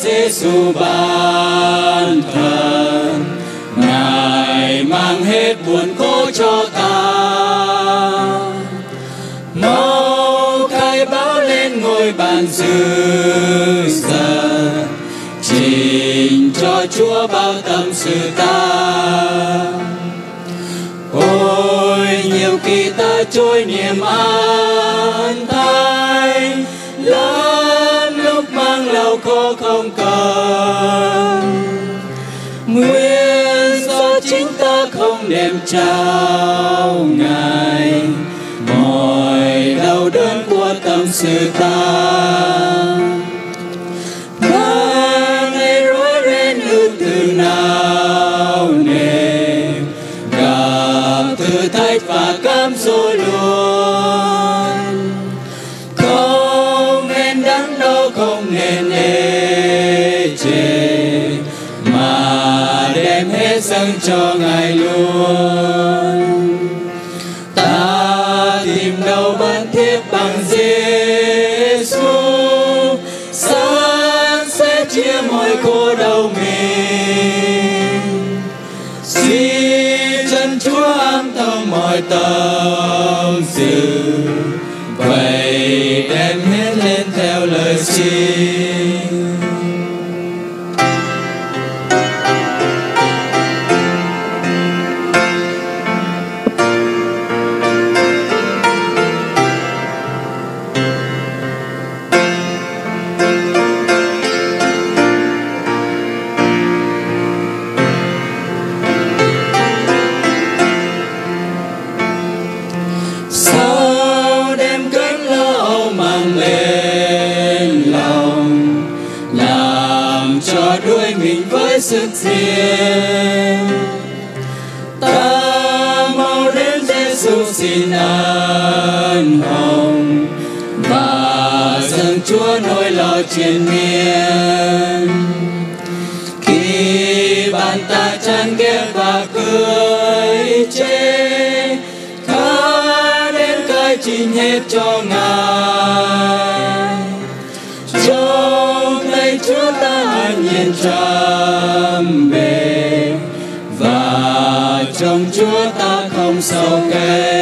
Giêsu ban thần, Ngài mang hết buồn khổ cho ta. Mau khai báo lên ngôi bàn dư dật, trình cho Chúa bao tâm sự ta. Ôi nhiều khi ta trôi niềm an thái, lắm lúc mang lâu khổ không cần. Nguyên do chính ta không đem trao Ngài mọi đau đớn của tâm sự ta. Và ngày rối ren ước từ nào nề, gặp thử thách và cám dỗ luôn. Không nên đắn đo, không nên ê chề, mà đem hết dâng cho Ngài luôn. Ta tìm đâu ban thiết bằng Giêsu, san sẽ chia mọi khổ đau mình. Xin chân Chúa an tâm mọi tâm sự, vậy đem hết lên theo lời xin. Sao đem cơn lo âu mang lên lòng, làm cho đuối mình với sức riêng. Ta mau đến Giêsu xin ân hồng, và dâng Chúa nỗi lo triền miên. Khi bàn ta chán ghét và cười chê, khá đến cải trình hết cho Ngài. Trong tay Chúa ta an nhiên tràn bề, và trong Chúa ta không sao kê.